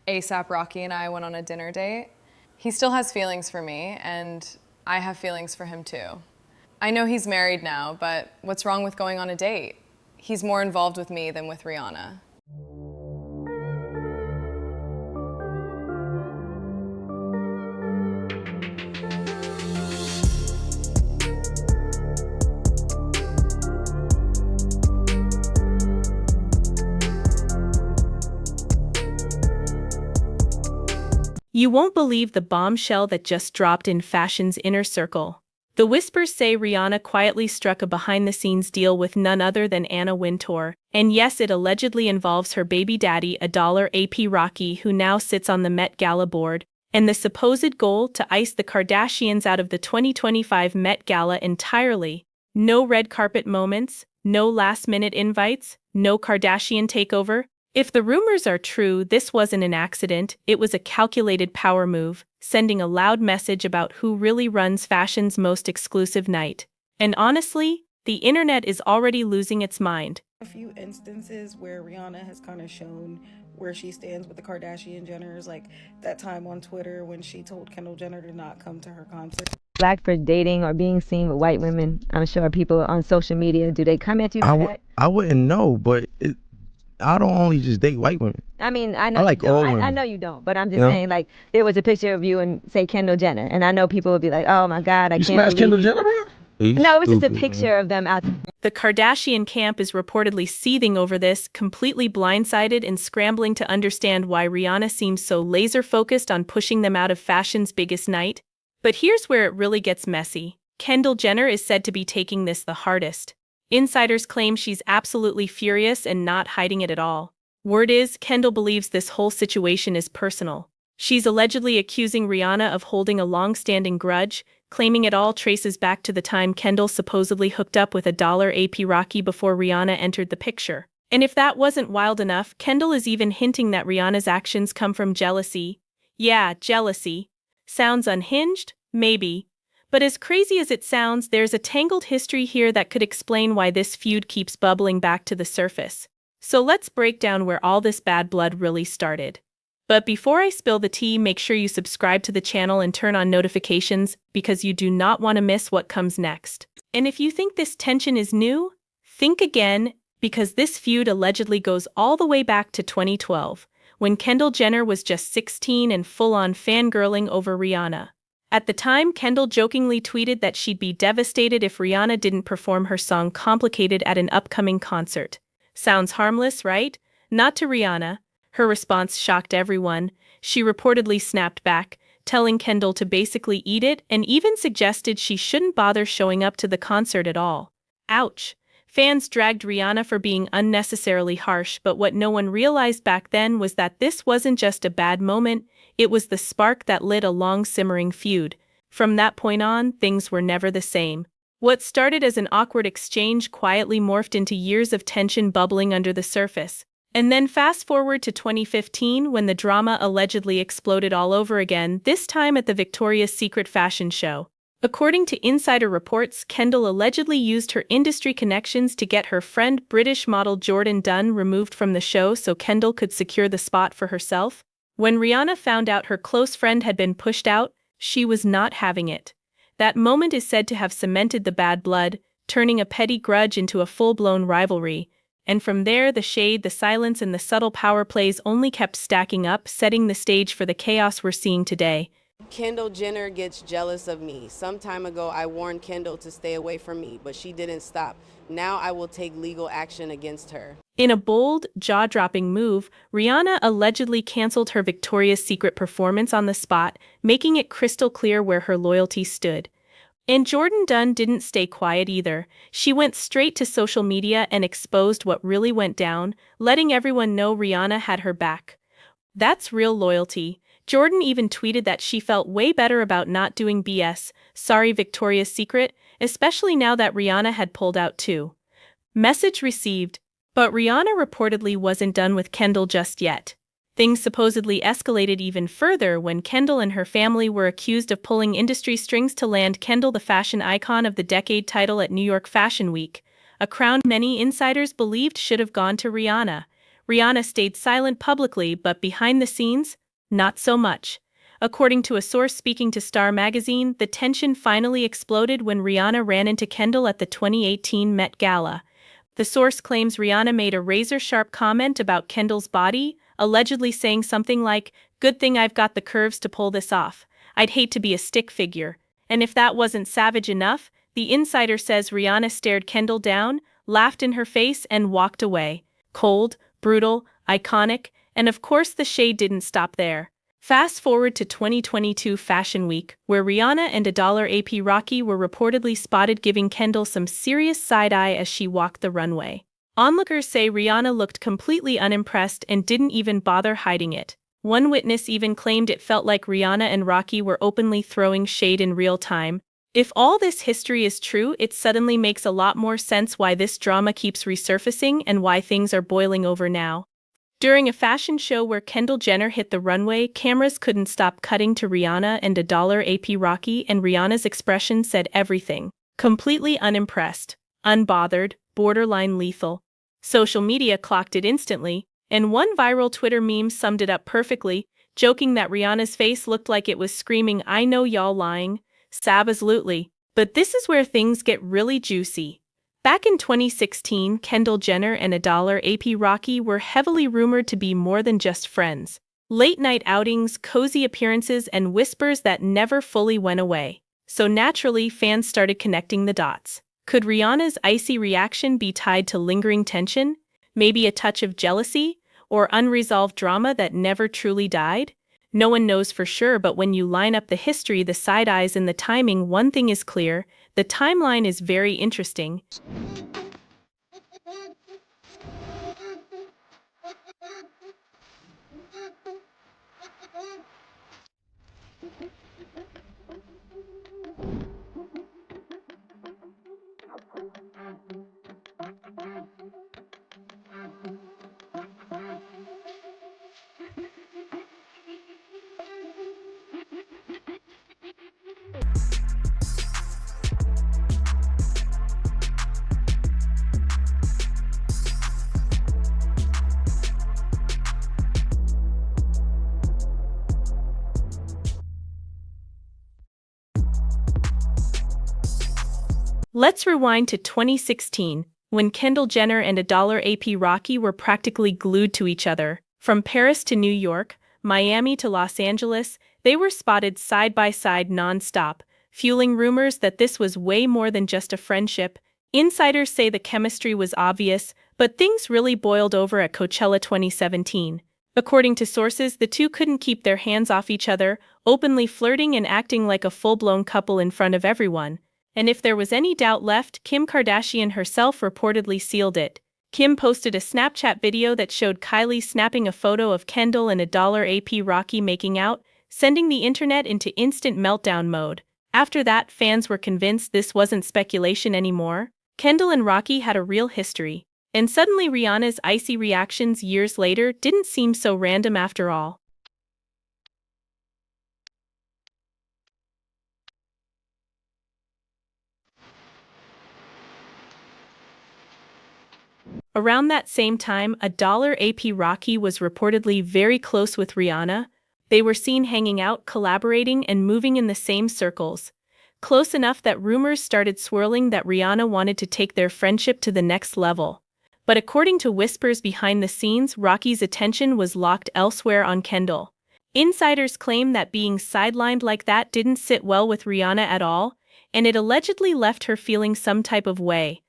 ASAP Rocky and I went on a dinner date. He still has feelings for me, and I have feelings for him too. I know he's married now, but what's wrong with going on a date? He's more involved with me than with Rihanna. You won't believe the bombshell that just dropped in fashion's inner circle. The whispers say Rihanna quietly struck a behind-the-scenes deal with none other than Anna Wintour, and yes, it allegedly involves her baby daddy, $AP Rocky, who now sits on the Met Gala board, and the supposed goal to ice the Kardashians out of the 2025 Met Gala entirely. No red carpet moments, no last-minute invites, no Kardashian takeover. If the rumors are true, this wasn't an accident, it was a calculated power move, sending a loud message about who really runs fashion's most exclusive night. And honestly, the internet is already losing its mind. A few instances where Rihanna has kind of shown where she stands with the Kardashian Jenners, like that time on Twitter when she told Kendall Jenner to not come to her concert. Black for dating or being seen with white women. I'm sure people on social media, do they come at you for that? I wouldn't know, but I don't only just date white women. I mean, I know I like you don't. all women. I know you don't, but I'm just saying, like, there was a picture of you and, say, Kendall Jenner, and I know people would be like, oh my God, I You can't smash believe Kendall you. Jenner, bro? No, it was just a picture of them out there. The Kardashian camp is reportedly seething over this, completely blindsided and scrambling to understand why Rihanna seems so laser-focused on pushing them out of fashion's biggest night. But here's where it really gets messy. Kendall Jenner is said to be taking this the hardest. Insiders claim she's absolutely furious and not hiding it at all. Word is, Kendall believes this whole situation is personal. She's allegedly accusing Rihanna of holding a long-standing grudge, claiming it all traces back to the time Kendall supposedly hooked up with $AP Rocky before Rihanna entered the picture. And if that wasn't wild enough, Kendall is even hinting that Rihanna's actions come from jealousy. Yeah, jealousy. Sounds unhinged? Maybe. But as crazy as it sounds, there's a tangled history here that could explain why this feud keeps bubbling back to the surface. So let's break down where all this bad blood really started. But before I spill the tea, make sure you subscribe to the channel and turn on notifications because you do not want to miss what comes next. And if you think this tension is new, think again, because this feud allegedly goes all the way back to 2012, when Kendall Jenner was just 16 and full-on fangirling over Rihanna. At the time, Kendall jokingly tweeted that she'd be devastated if Rihanna didn't perform her song Complicated at an upcoming concert. Sounds harmless, right? Not to Rihanna. Her response shocked everyone. She reportedly snapped back, telling Kendall to basically eat it, and even suggested she shouldn't bother showing up to the concert at all. Ouch. Fans dragged Rihanna for being unnecessarily harsh, but what no one realized back then was that this wasn't just a bad moment, it was the spark that lit a long-simmering feud. From that point on, things were never the same. What started as an awkward exchange quietly morphed into years of tension bubbling under the surface. And then fast forward to 2015 when the drama allegedly exploded all over again, this time at the Victoria's Secret fashion show. According to insider reports, Kendall allegedly used her industry connections to get her friend British model Jordan Dunn removed from the show so Kendall could secure the spot for herself. When Rihanna found out her close friend had been pushed out, she was not having it. That moment is said to have cemented the bad blood, turning a petty grudge into a full-blown rivalry. And from there, the shade, the silence, and the subtle power plays only kept stacking up, setting the stage for the chaos we're seeing today. Kendall Jenner gets jealous of me. Some time ago, I warned Kendall to stay away from me, but she didn't stop. Now I will take legal action against her. In a bold, jaw-dropping move, Rihanna allegedly canceled her Victoria's Secret performance on the spot, making it crystal clear where her loyalty stood. And Jordan Dunn didn't stay quiet either. She went straight to social media and exposed what really went down, letting everyone know Rihanna had her back. That's real loyalty. Jordan even tweeted that she felt way better about not doing BS, sorry Victoria's Secret, especially now that Rihanna had pulled out too. Message received. But Rihanna reportedly wasn't done with Kendall just yet. Things supposedly escalated even further when Kendall and her family were accused of pulling industry strings to land Kendall the fashion icon of the decade title at New York Fashion Week, a crown many insiders believed should have gone to Rihanna. Rihanna stayed silent publicly, but behind the scenes, not so much. According to a source speaking to Star magazine, the tension finally exploded when Rihanna ran into Kendall at the 2018 Met Gala. The source claims Rihanna made a razor-sharp comment about Kendall's body, allegedly saying something like, "Good thing I've got the curves to pull this off. I'd hate to be a stick figure." And if that wasn't savage enough, the insider says Rihanna stared Kendall down, laughed in her face, and walked away. Cold, brutal, iconic, and of course the shade didn't stop there. Fast forward to 2022 Fashion Week, where Rihanna and $AP Rocky were reportedly spotted giving Kendall some serious side-eye as she walked the runway. Onlookers say Rihanna looked completely unimpressed and didn't even bother hiding it. One witness even claimed it felt like Rihanna and Rocky were openly throwing shade in real time. If all this history is true, it suddenly makes a lot more sense why this drama keeps resurfacing and why things are boiling over now. During a fashion show where Kendall Jenner hit the runway, cameras couldn't stop cutting to Rihanna and $AP Rocky, and Rihanna's expression said everything. Completely unimpressed, unbothered, borderline lethal. Social media clocked it instantly, and one viral Twitter meme summed it up perfectly, joking that Rihanna's face looked like it was screaming, "I know y'all lying." Absolutely. But this is where things get really juicy. Back in 2016, Kendall Jenner and $AP Rocky were heavily rumored to be more than just friends. Late-night outings, cozy appearances, and whispers that never fully went away. So naturally, fans started connecting the dots. Could Rihanna's icy reaction be tied to lingering tension? Maybe a touch of jealousy? Or unresolved drama that never truly died? No one knows for sure, but when you line up the history, the side-eyes, and the timing, one thing is clear: the timeline is very interesting. Let's rewind to 2016, when Kendall Jenner and $AP Rocky were practically glued to each other. From Paris to New York, Miami to Los Angeles, they were spotted side by side nonstop, fueling rumors that this was way more than just a friendship. Insiders say the chemistry was obvious, but things really boiled over at Coachella 2017. According to sources, the two couldn't keep their hands off each other, openly flirting and acting like a full-blown couple in front of everyone. And if there was any doubt left, Kim Kardashian herself reportedly sealed it. Kim posted a Snapchat video that showed Kylie snapping a photo of Kendall and $AP Rocky making out, sending the internet into instant meltdown mode. After that, fans were convinced this wasn't speculation anymore. Kendall and Rocky had a real history. And suddenly Rihanna's icy reactions years later didn't seem so random after all. Around that same time, $AP Rocky was reportedly very close with Rihanna. They were seen hanging out, collaborating, and moving in the same circles. Close enough that rumors started swirling that Rihanna wanted to take their friendship to the next level. But according to whispers behind the scenes, Rocky's attention was locked elsewhere on Kendall. Insiders claim that being sidelined like that didn't sit well with Rihanna at all, and it allegedly left her feeling some type of way.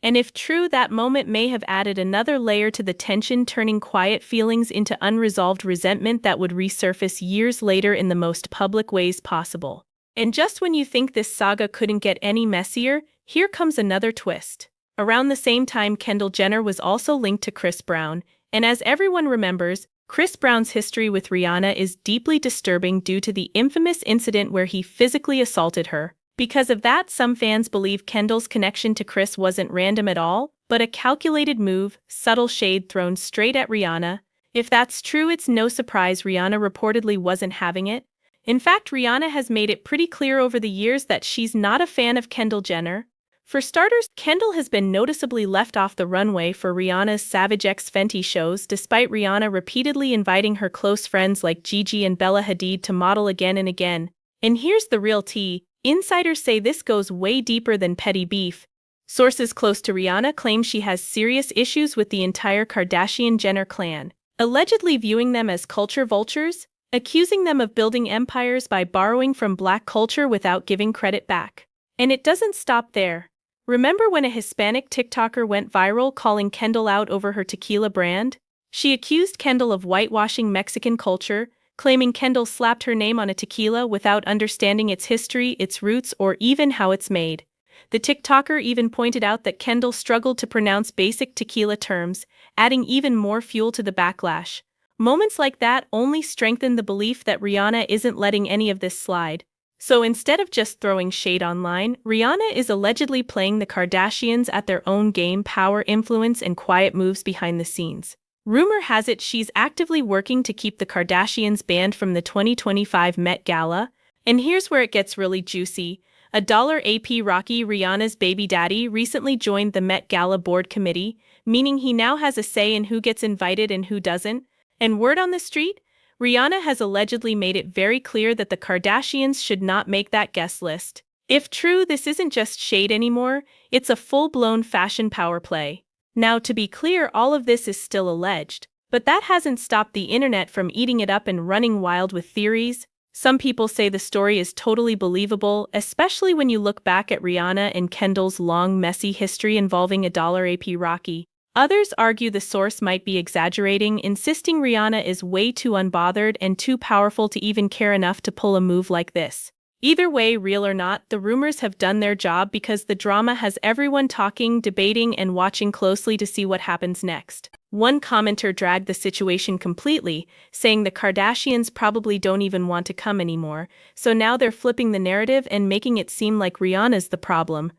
And if true, that moment may have added another layer to the tension, turning quiet feelings into unresolved resentment that would resurface years later in the most public ways possible. And just when you think this saga couldn't get any messier, here comes another twist. Around the same time, Kendall Jenner was also linked to Chris Brown, and as everyone remembers, Chris Brown's history with Rihanna is deeply disturbing due to the infamous incident where he physically assaulted her. Because of that, some fans believe Kendall's connection to Chris wasn't random at all, but a calculated move, subtle shade thrown straight at Rihanna. If that's true, it's no surprise Rihanna reportedly wasn't having it. In fact, Rihanna has made it pretty clear over the years that she's not a fan of Kendall Jenner. For starters, Kendall has been noticeably left off the runway for Rihanna's Savage X Fenty shows, despite Rihanna repeatedly inviting her close friends like Gigi and Bella Hadid to model again and again. And here's the real tea. Insiders say this goes way deeper than petty beef. Sources close to Rihanna claim she has serious issues with the entire Kardashian-Jenner clan, allegedly viewing them as culture vultures, accusing them of building empires by borrowing from black culture without giving credit back. And it doesn't stop there. Remember when a Hispanic TikToker went viral calling Kendall out over her tequila brand? She accused Kendall of whitewashing Mexican culture, claiming Kendall slapped her name on a tequila without understanding its history, its roots, or even how it's made. The TikToker even pointed out that Kendall struggled to pronounce basic tequila terms, adding even more fuel to the backlash. Moments like that only strengthen the belief that Rihanna isn't letting any of this slide. So instead of just throwing shade online, Rihanna is allegedly playing the Kardashians at their own game, power, influence, and quiet moves behind the scenes. Rumor has it she's actively working to keep the Kardashians banned from the 2025 Met Gala. And here's where it gets really juicy. $AP Rocky, Rihanna's baby daddy, recently joined the Met Gala board committee, meaning he now has a say in who gets invited and who doesn't. And word on the street? Rihanna has allegedly made it very clear that the Kardashians should not make that guest list. If true, this isn't just shade anymore, it's a full-blown fashion power play. Now, to be clear, all of this is still alleged, but that hasn't stopped the internet from eating it up and running wild with theories. Some people say the story is totally believable, especially when you look back at Rihanna and Kendall's long, messy history involving $AP Rocky. Others argue the source might be exaggerating, insisting Rihanna is way too unbothered and too powerful to even care enough to pull a move like this. Either way, real or not, the rumors have done their job because the drama has everyone talking, debating, and watching closely to see what happens next. One commenter dragged the situation completely, saying the Kardashians probably don't even want to come anymore, so now they're flipping the narrative and making it seem like Rihanna's the problem.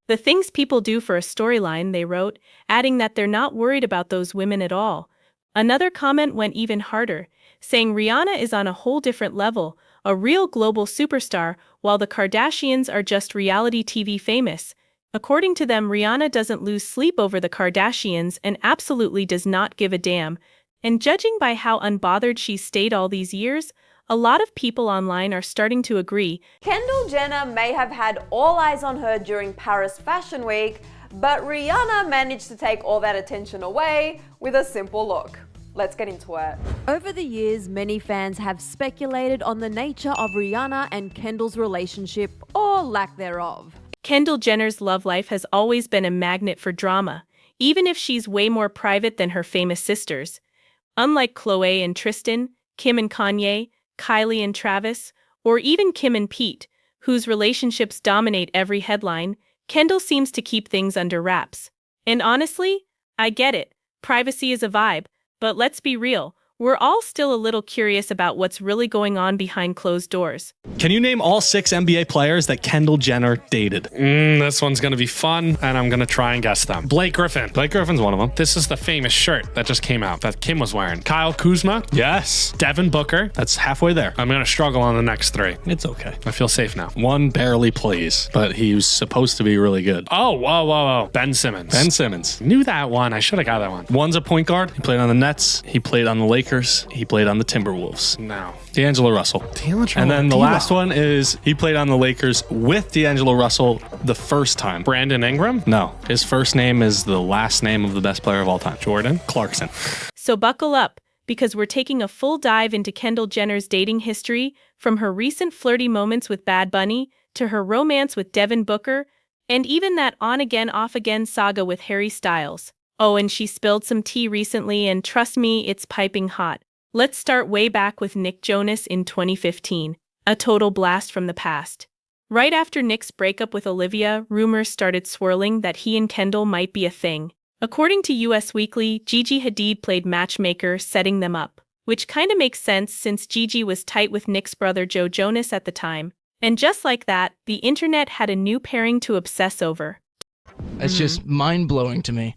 The things people do for a storyline, they wrote, adding that they're not worried about those women at all. Another comment went even harder, saying Rihanna is on a whole different level, a real global superstar, while the Kardashians are just reality TV famous. According to them, Rihanna doesn't lose sleep over the Kardashians and absolutely does not give a damn. And judging by how unbothered she's stayed all these years, a lot of people online are starting to agree. Kendall Jenner may have had all eyes on her during Paris Fashion Week, but Rihanna managed to take all that attention away with a simple look. Let's get into it. Over the years, many fans have speculated on the nature of Rihanna and Kendall's relationship, or lack thereof. Kendall Jenner's love life has always been a magnet for drama, even if she's way more private than her famous sisters. Unlike Khloe and Tristan, Kim and Kanye, Kylie and Travis, or even Kim and Pete, whose relationships dominate every headline, Kendall seems to keep things under wraps. And honestly, I get it. Privacy is a vibe, but let's be real. We're all still a little curious about what's really going on behind closed doors. Can you name all 6 NBA players that Kendall Jenner dated? This one's going to be fun, and I'm going to try and guess them. Blake Griffin. Blake Griffin's one of them. This is the famous shirt that just came out that Kim was wearing. Kyle Kuzma. Yes. Devin Booker. That's halfway there. I'm going to struggle on the next 3. It's okay. I feel safe now. One barely plays, but he was supposed to be really good. Oh, whoa. Ben Simmons. Ben Simmons. Knew that one. I should have got that one. One's a point guard. He played on the Nets. He played on the Lakers. He played on the Timberwolves. No. D'Angelo Russell. And then the last one is he played on the Lakers with D'Angelo Russell the first time. Brandon Ingram? No. His first name is the last name of the best player of all time. Jordan Clarkson. So buckle up, because we're taking a full dive into Kendall Jenner's dating history, from her recent flirty moments with Bad Bunny to her romance with Devin Booker, and even that on-again, off-again saga with Harry Styles. Oh, and she spilled some tea recently, and trust me, it's piping hot. Let's start way back with Nick Jonas in 2015, a total blast from the past. Right after Nick's breakup with Olivia, rumors started swirling that he and Kendall might be a thing. According to US Weekly, Gigi Hadid played matchmaker, setting them up, which kinda makes sense since Gigi was tight with Nick's brother Joe Jonas at the time. And just like that, the internet had a new pairing to obsess over. It's just mind-blowing to me.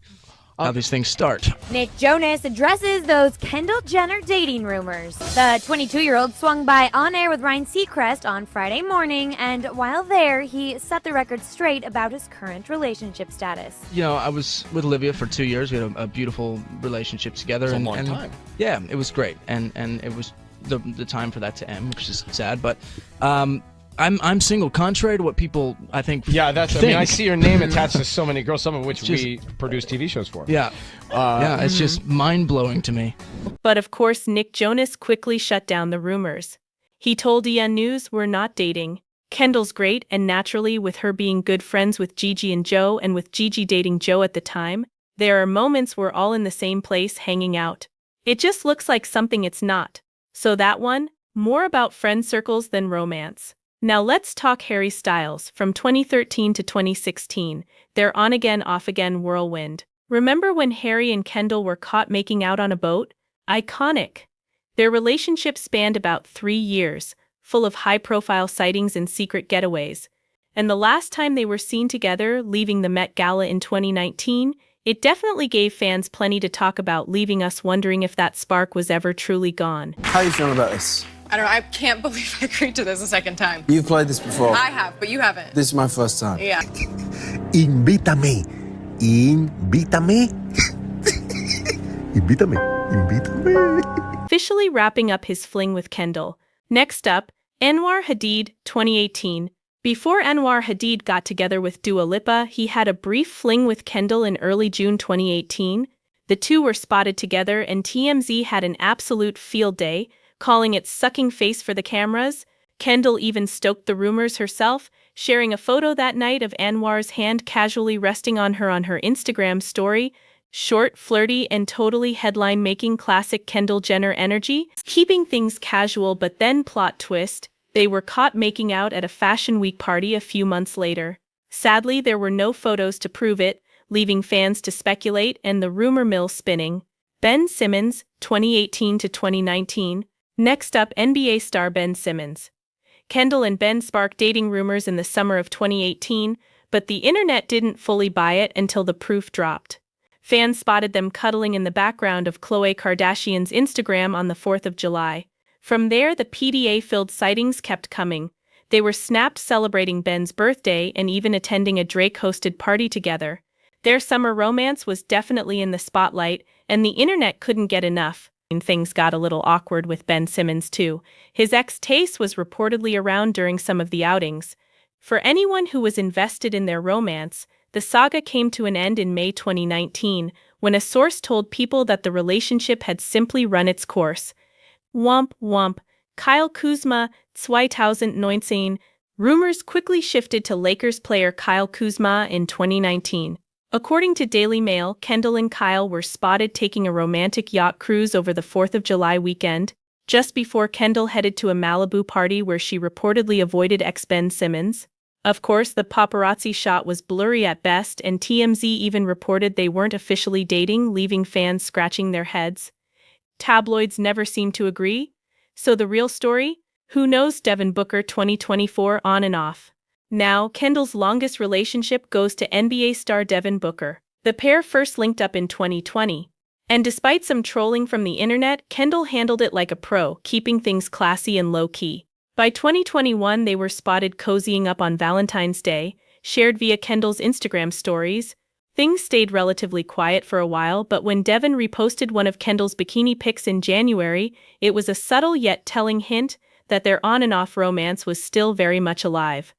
how these things start. Nick Jonas addresses those Kendall Jenner dating rumors. The 22-year-old swung by on air with Ryan Seacrest on Friday morning, and while there, he set the record straight about his current relationship status. You know, I was with Olivia for 2 years. We had a beautiful relationship together. It's a long time. Yeah, it was great. And it was the time for that to end, which is sad. But I'm single, contrary to what people, I think, that's. think. I mean, I see your name attached to so many girls, some of which we produce TV shows for. Yeah. It's just mind-blowing to me. But of course, Nick Jonas quickly shut down the rumors. He told EN News, "We're not dating. Kendall's great, and naturally, with her being good friends with Gigi and Joe, and with Gigi dating Joe at the time, there are moments we're all in the same place hanging out. It just looks like something it's not. So that one, more about friend circles than romance." Now let's talk Harry Styles. From 2013 to 2016, their on-again, off-again whirlwind. Remember when Harry and Kendall were caught making out on a boat? Iconic. Their relationship spanned about 3 years, full of high-profile sightings and secret getaways. And the last time they were seen together, leaving the Met Gala in 2019, it definitely gave fans plenty to talk about, leaving us wondering if that spark was ever truly gone. How are you feeling about this? I don't know. I can't believe I agreed to this a second time. You've played this before. I have, but you haven't. This is my first time. Yeah. Invítame. Invítame. Invítame. Invítame. Officially wrapping up his fling with Kendall. Next up, Anwar Hadid, 2018. Before Anwar Hadid got together with Dua Lipa, he had a brief fling with Kendall in early June 2018. The two were spotted together, and TMZ had an absolute field day, calling it sucking face for the cameras. Kendall even stoked the rumors herself, sharing a photo that night of Anwar's hand casually resting on her Instagram story. Short, flirty, and totally headline-making classic Kendall Jenner energy. Keeping things casual, but then plot twist, they were caught making out at a Fashion Week party a few months later. Sadly, there were no photos to prove it, leaving fans to speculate and the rumor mill spinning. Ben Simmons, 2018 to 2019. Next up, NBA star Ben Simmons. Kendall and Ben sparked dating rumors in the summer of 2018, but the internet didn't fully buy it until the proof dropped. Fans spotted them cuddling in the background of Khloe Kardashian's Instagram on the 4th of July. From there, the PDA-filled sightings kept coming. They were snapped celebrating Ben's birthday and even attending a Drake-hosted party together. Their summer romance was definitely in the spotlight, and the internet couldn't get enough. Things got a little awkward with Ben Simmons, too. His ex Tace was reportedly around during some of the outings. For anyone who was invested in their romance, the saga came to an end in May 2019, when a source told People that the relationship had simply run its course. Womp womp. Kyle Kuzma, 2019. Rumors quickly shifted to Lakers player Kyle Kuzma in 2019. According to Daily Mail, Kendall and Kyle were spotted taking a romantic yacht cruise over the 4th of July weekend, just before Kendall headed to a Malibu party where she reportedly avoided ex-Ben Simmons. Of course, the paparazzi shot was blurry at best, and TMZ even reported they weren't officially dating, leaving fans scratching their heads. Tabloids never seemed to agree. So the real story? Who knows? Devin Booker 2024 on and off. Now, Kendall's longest relationship goes to NBA star Devin Booker. The pair first linked up in 2020. And despite some trolling from the internet, Kendall handled it like a pro, keeping things classy and low-key. By 2021, they were spotted cozying up on Valentine's Day, shared via Kendall's Instagram stories. Things stayed relatively quiet for a while, but when Devin reposted one of Kendall's bikini pics in January, it was a subtle yet telling hint that their on-and-off romance was still very much alive.